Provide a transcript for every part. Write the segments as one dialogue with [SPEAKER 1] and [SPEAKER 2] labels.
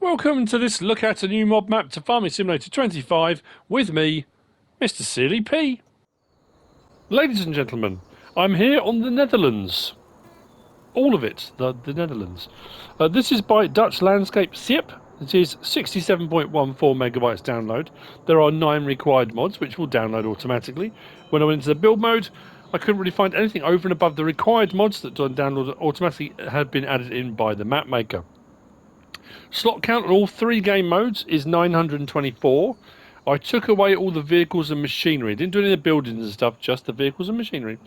[SPEAKER 1] Welcome to this look at a new mod map to Farming Simulator 25 with me, MrSealyp. Ladies and gentlemen, I'm here on the Netherlands. All of it, the Netherlands. This is by Dutchlandscape Siep. It is 67.14 megabytes download. There are 9 required mods which will download automatically. When I went into the build mode, I couldn't really find anything over and above the required mods that download automatically had been added in by the map maker. Slot count on all 3 game modes is 924. I took away all the vehicles and machinery. Didn't do any of the buildings and stuff, just the vehicles and machinery.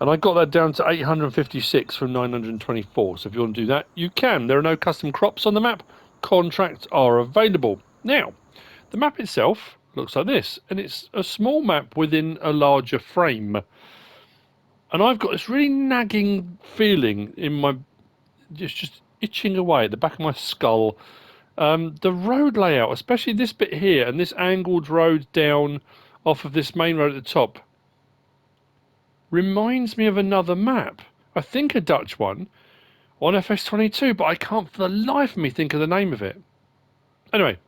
[SPEAKER 1] And I got that down to 856 from 924. So if you want to do that, you can. There are no custom crops on the map. Contracts are available. Now, the map itself looks like this. And it's a small map within a larger frame. And I've got this really nagging feeling in my... just itching away at the back of my skull. The road layout, especially this bit here and this angled road down off of this main road at the top, reminds me of another map. I think a Dutch one on FS22, but I can't for the life of me think of the name of it. Anyway,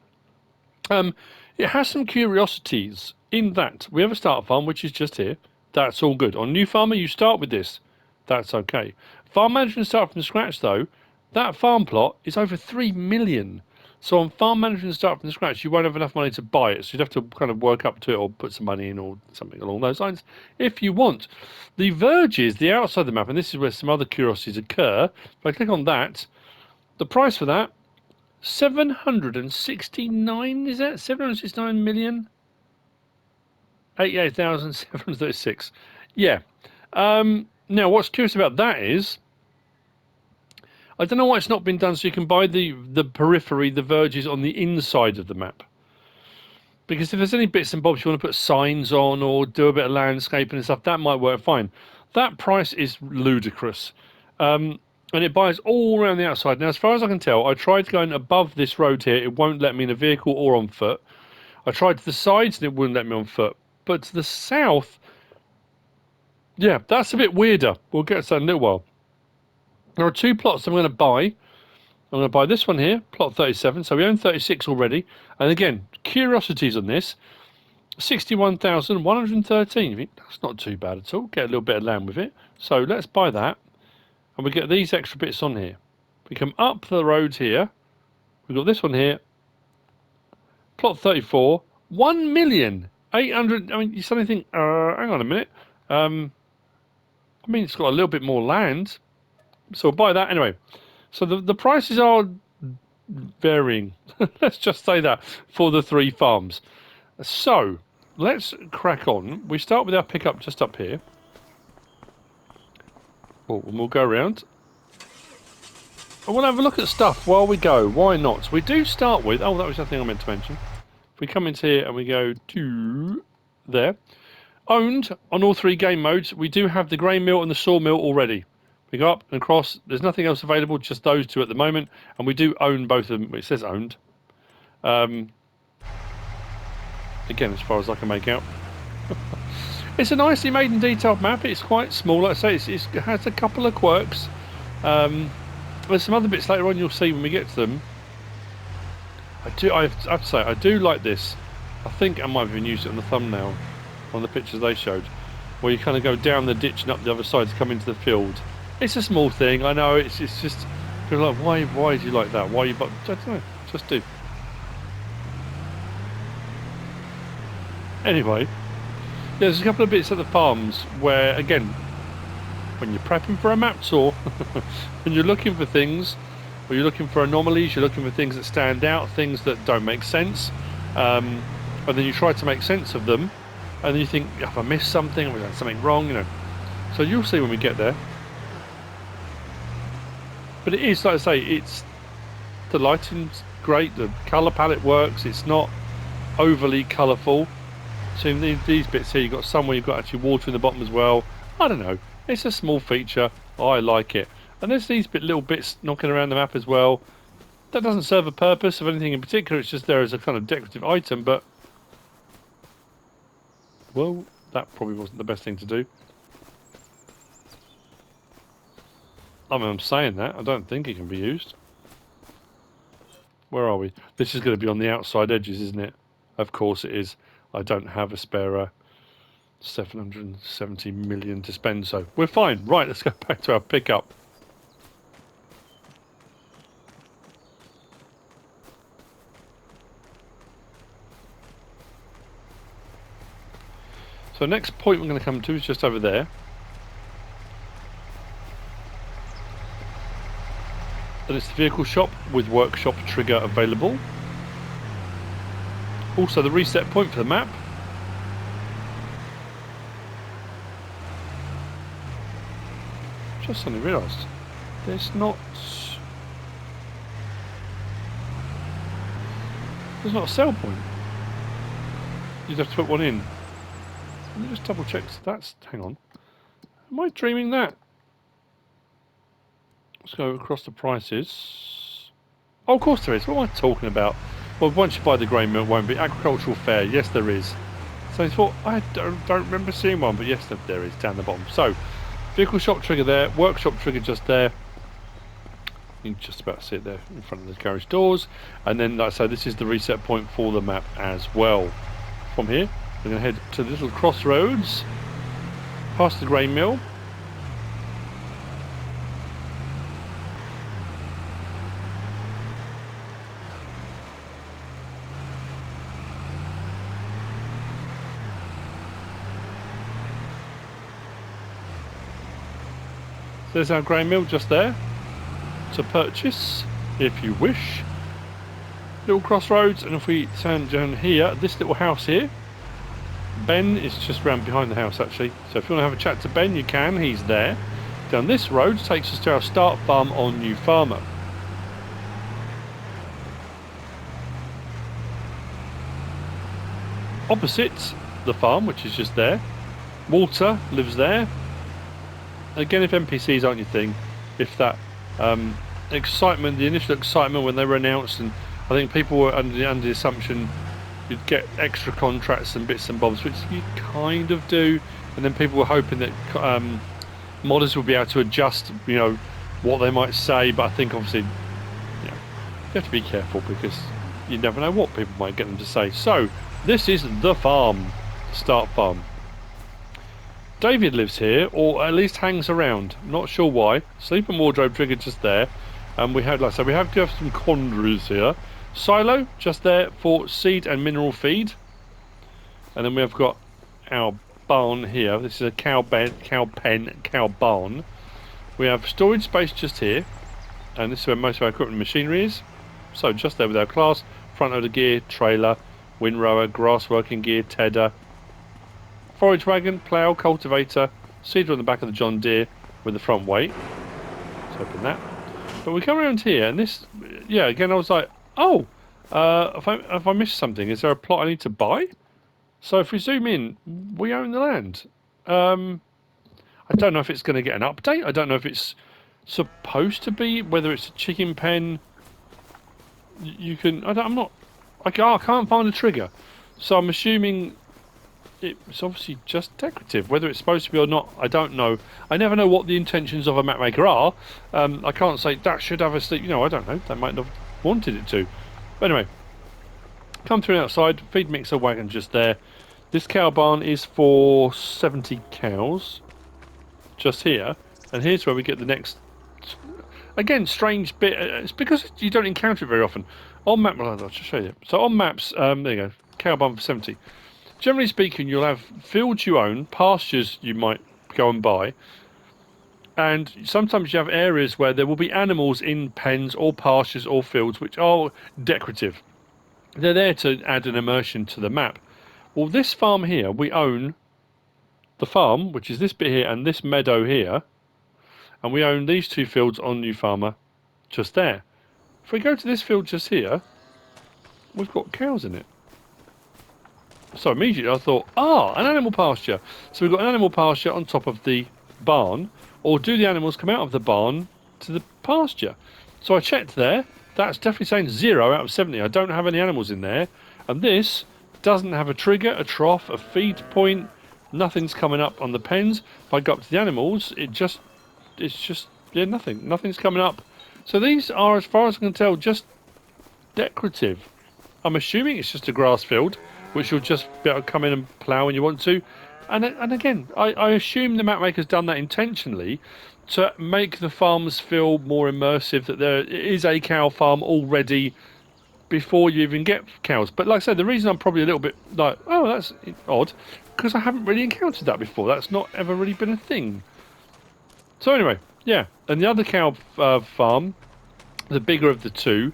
[SPEAKER 1] it has some curiosities in that we have a start farm, which is just here. That's all good. On New Farmer, you start with this. That's okay. Farm management start from scratch, though. That farm plot is over 3 million. So on farm management start from scratch, you won't have enough money to buy it. So you'd have to kind of work up to it or put some money in or something along those lines if you want. The verges, the outside of the map, and this is where some other curiosities occur. If I click on that, the price for that, 769, is that? 769 million? 88,736. Yeah. Now, what's curious about that is, I don't know why it's not been done so you can buy the periphery, the verges on the inside of the map. Because if there's any bits and bobs you want to put signs on or do a bit of landscaping and stuff, that might work fine. That price is ludicrous. And it buys all around the outside. Now, as far as I can tell, I tried going above this road here. It won't let me in a vehicle or on foot. I tried to the sides and it wouldn't let me on foot. But to the south, yeah, that's a bit weirder. We'll get to that in a little while. There are 2 plots I'm going to buy. I'm going to buy this one here, plot 37. So we own 36 already. And again, curiosities on this. 61,113. That's not too bad at all. Get a little bit of land with it. So let's buy that. And we get these extra bits on here. We come up the road here. We've got this one here. Plot 34. 1,800,000. I mean, you suddenly think, hang on a minute. I mean, it's got a little bit more land. So we'll buy that anyway. So the prices are varying. Let's just say that for the 3 farms. So let's crack on. We start with our pickup just up here. We'll go around. And we'll have a look at stuff while we go. Why not? We do start with... Oh, that was the thing I meant to mention. If we come into here and we go to there. Owned on all 3 game modes. We do have the grain mill and the sawmill already. We go up and across. There's nothing else available, just those 2 at the moment. And we do own both of them. It says owned. Again, as far as I can make out. It's a nicely made and detailed map. It's quite small. Like I say, it has a couple of quirks. There's some other bits later on you'll see when we get to them. I have to say, I do like this. I think I might have even used it on the thumbnail, on the pictures they showed, where you kind of go down the ditch and up the other side to come into the field. It's a small thing, I know, it's just, people are like, why do you like that? Why are you, but I don't know, just do. Anyway, there's a couple of bits at the farms where, again, when you're prepping for a map tour, when you're looking for things, or you're looking for anomalies, you're looking for things that stand out, things that don't make sense, and then you try to make sense of them, and then you think, have I missed something, have I done something wrong, you know. So you'll see when we get there. But it is, like I say, it's the lighting's great, the colour palette works, it's not overly colourful. So in these bits here, you've got somewhere you've got actually water in the bottom as well. I don't know, it's a small feature, I like it. And there's these little bits knocking around the map as well. That doesn't serve a purpose of anything in particular, it's just there as a kind of decorative item, but... well, that probably wasn't the best thing to do. I mean, I'm saying that, I don't think it can be used. Where are we? This is going to be on the outside edges, isn't it? Of course it is. I don't have a spare 770 million to spend, so we're fine. Right, let's go back to our pickup. So next point we're going to come to is just over there. And it's the vehicle shop with workshop trigger available. Also the reset point for the map. Just suddenly realised there's not a sell point. You'd have to put one in. Let me just double check. That's, hang on. Am I dreaming that? Let's go across the prices. Oh, of course there is. What am I talking about? Well, once you buy the grain mill, it won't be. Agricultural fair, yes there is. So I thought, I don't remember seeing one, but yes there is, down the bottom. So, vehicle shop trigger there, workshop trigger just there. You can just about see it there in front of the garage doors. And then, like I say, this is the reset point for the map as well. From here, we're going to head to the little crossroads, past the grain mill. There's our grain mill just there to purchase if you wish. Little crossroads, and if we turn down here, this little house here, Ben is just round behind the house actually, so if you want to have a chat to Ben you can, he's there. Down this road takes us to our start farm on New Farmer. Opposite the farm, which is just there, Walter lives there. Again, if NPCs aren't your thing, if that excitement, the initial excitement when they were announced, and I think people were under the assumption you'd get extra contracts and bits and bobs, which you kind of do, and then people were hoping that modders would be able to adjust, you know, what they might say, but I think obviously, you know, you have to be careful because you never know what people might get them to say. So, this is the farm, start farm. David lives here, or at least hangs around. Not sure why. Sleep and wardrobe trigger just there. And we have, like I said, we have some quandaries here. Silo just there for seed and mineral feed. And then we have got our barn here. This is a cow barn. We have storage space just here. And this is where most of our equipment and machinery is. So just there with our class, front loader gear, trailer, windrower, grass working gear, tedder, forage wagon, plough, cultivator, seeder on the back of the John Deere with the front weight. Let's open that. But we come around here, and this, yeah, again, I was like, oh, if I missed something, is there a plot I need to buy? So if we zoom in, we own the land. I don't know if it's going to get an update. I don't know if it's supposed to be, whether it's a chicken pen. You can, I can't find a trigger. So I'm assuming it's obviously just decorative. Whether it's supposed to be or not, I don't know. I never know what the intentions of a map maker are. I can't say that should have a sleep. You know, I don't know. They might not have wanted it to. But anyway, come through outside. Feed mixer wagon just there. This cow barn is for 70 cows. Just here. And here's where we get the next, again, strange bit. It's because you don't encounter it very often. On map, well, I'll just show you. So on maps, there you go. Cow barn for 70. Generally speaking, you'll have fields you own, pastures you might go and buy, and sometimes you have areas where there will be animals in pens or pastures or fields which are decorative. They're there to add an immersion to the map. Well, this farm here, we own the farm, which is this bit here and this meadow here, and we own these two fields on New Farmer just there. If we go to this field just here, we've got cows in it. So immediately I thought, an animal pasture. So we've got an animal pasture on top of the barn, or do the animals come out of the barn to the pasture? So I checked there, that's definitely saying 0 out of 70. I don't have any animals in there, and this doesn't have a trigger, a trough, a feed point, nothing's coming up on the pens. If I go up to the animals, it's just, yeah, nothing's coming up. So these are, as far as I can tell, just decorative. I'm assuming it's just a grass field, which you'll just be able to come in and plough when you want to. And again, I assume the map maker's done that intentionally to make the farms feel more immersive, that there is a cow farm already before you even get cows. But like I said, the reason I'm probably a little bit like, oh, that's odd, because I haven't really encountered that before. That's not ever really been a thing. So anyway, yeah. And the other cow farm, the bigger of the two,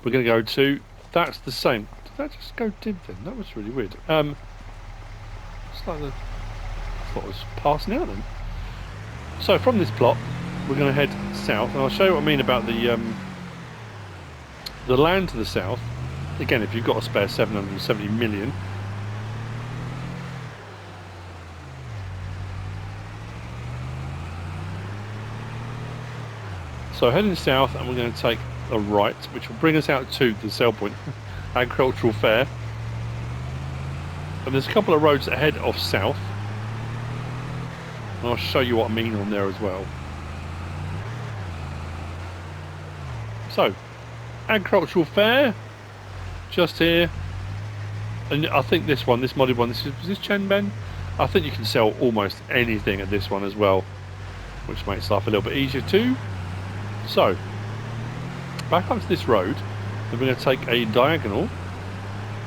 [SPEAKER 1] we're going to go to, that's the same. Did that just go dead then? That was really weird. It's like I thought it was passing out then. So from this plot, we're going to head south, and I'll show you what I mean about the land to the south. Again, if you've got a spare 770 million. So heading south, and we're going to take a right, which will bring us out to the sale point, agricultural fair. And there's a couple of roads that head off south. And I'll show you what I mean on there as well. So, agricultural fair, just here. And I think this one, this modded one, is this Chenben? I think you can sell almost anything at this one as well, which makes life a little bit easier too. So, back up to this road, and we're going to take a diagonal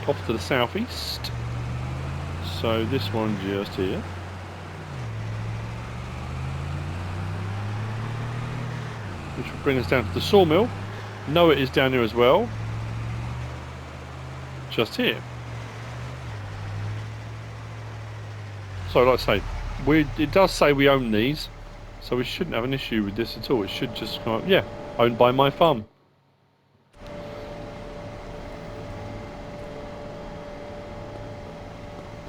[SPEAKER 1] off to the southeast. So this one just here. Which will bring us down to the sawmill. No, it is down here as well. Just here. So like I say, it does say we own these, so we shouldn't have an issue with this at all. It should just come up, yeah, owned by my farm.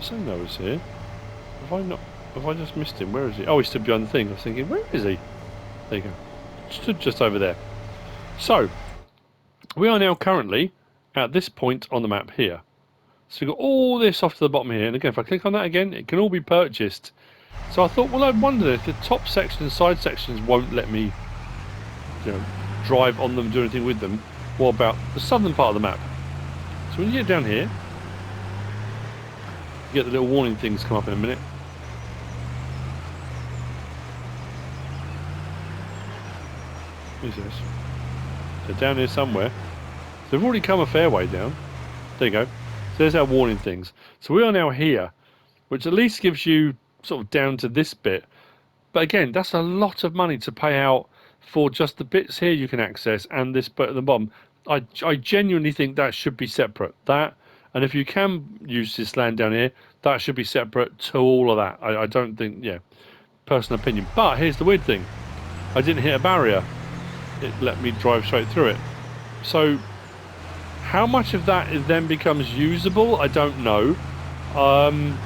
[SPEAKER 1] So no, is here. Have I just missed him? Where is he? Oh, he stood behind the thing. I was thinking, where is he? There you go. Stood just over there. So, we are now currently at this point on the map here. So we've got all this off to the bottom here. And again, if I click on that again, it can all be purchased. So I thought, well, I wonder if the top section and side sections won't let me, you know, drive on them, do anything with them. What about the southern part of the map? So when you get down here, you get the little warning things come up in a minute. Who's this? So down here somewhere. So we've already come a fair way down. There you go. So there's our warning things. So we are now here, which at least gives you sort of down to this bit. But again, that's a lot of money to pay out for just the bits here you can access and this bit at the bottom. I genuinely think that should be separate. That, and if you can use this land down here, that should be separate to all of that. I don't think, yeah, personal opinion. But here's the weird thing. I didn't hit a barrier. It let me drive straight through it. So how much of that then becomes usable, I don't know. I'm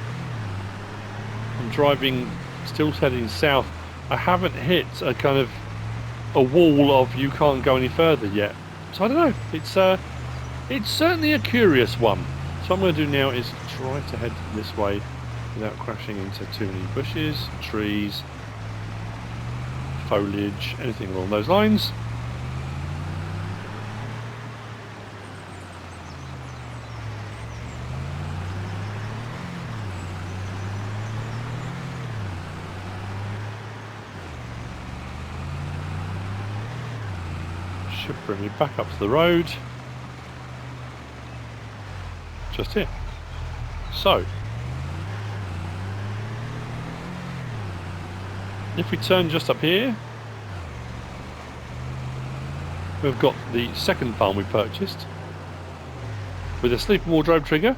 [SPEAKER 1] driving, still heading south. I haven't hit a kind of a wall of you can't go any further yet. So I don't know. It's certainly a curious one. So what I'm going to do now is try to head this way without crashing into too many bushes, trees, foliage, anything along those lines. Should bring me back up to the road. Just here. So, if we turn just up here, we've got the second farm we purchased with a sleep and wardrobe trigger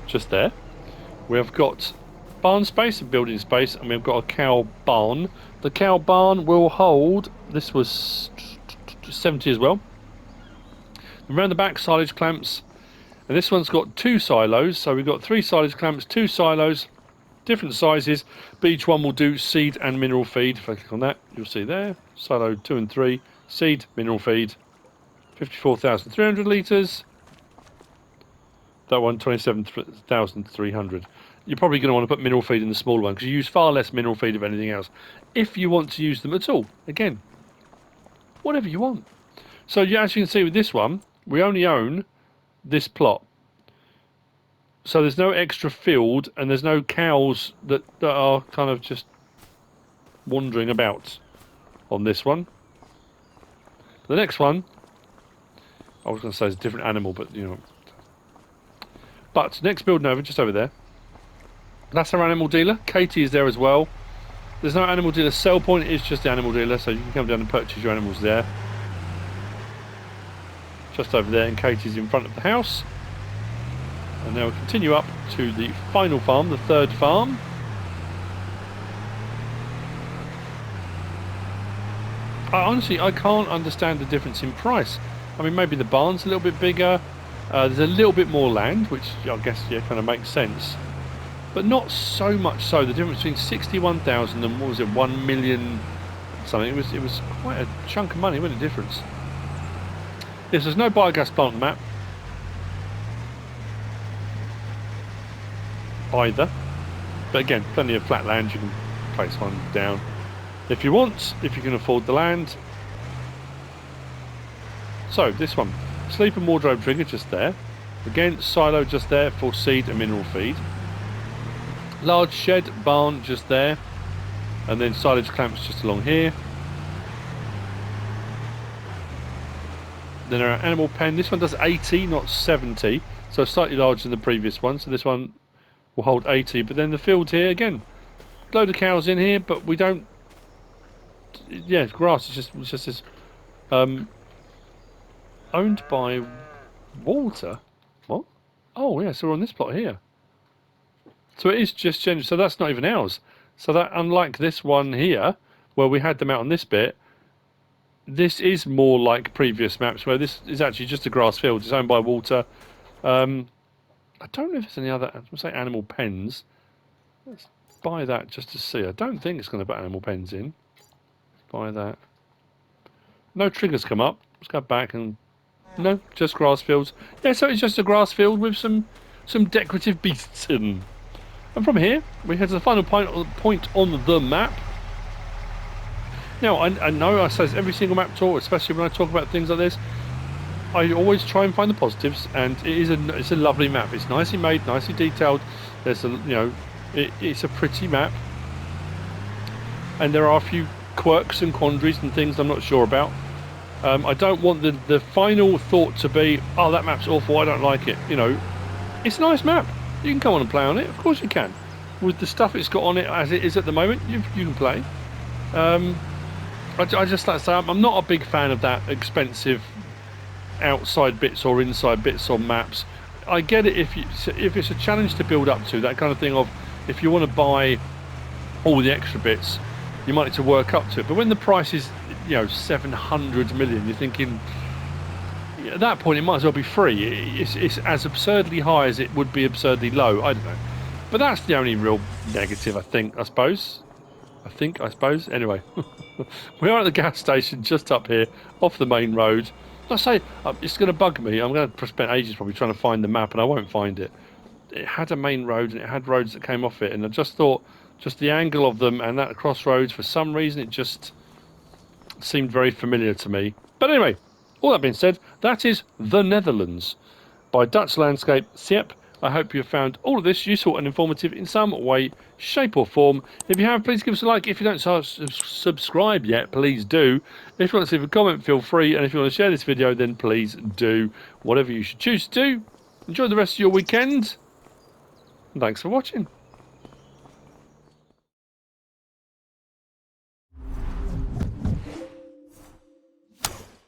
[SPEAKER 1] just there. We've got barn space and building space, and we've got a cow barn. The cow barn will hold, this was 70 as well. Around the back, silage clamps, and this one's got 2 silos, so we've got 3 silage clamps, 2 silos, different sizes, but each one will do seed and mineral feed. If I click on that, you'll see there, silo 2 and 3, seed, mineral feed, 54,300 litres, that one 27,300. You're probably going to want to put mineral feed in the smaller one, because you use far less mineral feed of anything else, if you want to use them at all. Again, whatever you want. So yeah, as you can see with this one, We only own this plot. So there's no extra field and there's no cows that are kind of just wandering about on this one. The next one, I was going to say it's a different animal, but you know. But next building over, just over there. That's our animal dealer. Katie is there as well. There's no animal dealer sell point, it's just the animal dealer, so you can come down and purchase your animals there. Just over there, and Katie's in front of the house. And now we continue up to the final farm, the third farm. Honestly, I can't understand the difference in price. I mean, maybe the barn's a little bit bigger. There's a little bit more land, which I guess, yeah, kind of makes sense. But not so much so. The difference between 61,000 and what was it, 1 million something. It was quite a chunk of money, wasn't it, difference? Yes, there's no biogas plant map either. But again, plenty of flat land. You can place one down if you want, if you can afford the land. So this one, sleep and wardrobe trigger just there. Again, silo just there for seed and mineral feed. Large shed, barn just there. And then silage clamps just along here. Then our animal pen, this one does 80, not 70. So slightly larger than the previous one. So this one will hold 80. But then the field here, again, load of cows in here, but we don't... Yeah, grass, it's just this... owned by Walter? What? Oh, yeah, so we're on this plot here. So it is just general, so that's not even ours. So that, unlike this one here, where we had them out on this bit, this is more like previous maps where this is actually just a grass field. It's owned by Walter. I don't know if there's any other, let's say animal pens. Let's buy that just to see. I don't think it's going to put animal pens in. Buy that. No triggers come up. Let's go back and... No, just grass fields. Yeah, so it's just a grass field with some decorative beasts in. And from here, we head to the final point on the map. Now, I know I say every single map talk, especially when I talk about things like this, I always try and find the positives, and it's a lovely map. It's nicely made, nicely detailed. There's it's a pretty map, and there are a few quirks and quandaries and things I'm not sure about. I don't want the final thought to be, oh, that map's awful, I don't like it. You know, it's a nice map. You can come on and play on it. Of course you can. With the stuff it's got on it as it is at the moment, you can play. I just like to say, I'm not a big fan of that expensive outside bits or inside bits on maps. I get it if it's a challenge to build up to, that kind of thing of, if you want to buy all the extra bits, you might need to work up to it. But when the price is, 700 million, you're thinking, at that point it might as well be free. It's as absurdly high as it would be absurdly low. I don't know, but that's the only real negative, I suppose. Anyway, we are at the gas station just up here off the main road. I say it's going to bug me. I'm going to spend ages probably trying to find the map, and I won't find it. It had a main road and it had roads that came off it, and I just thought, just the angle of them and that crossroads, for some reason it just seemed very familiar to me. But anyway, all that being said, that is The Netherlands by Dutchlandscape Siep. I hope you have found all of this useful and informative in some way, shape or form. If you have, please give us a like. If you don't subscribe yet, please do. If you want to leave a comment, feel free. And if you want to share this video, then please do. Whatever you should choose to do. Enjoy the rest of your weekend. And thanks for watching.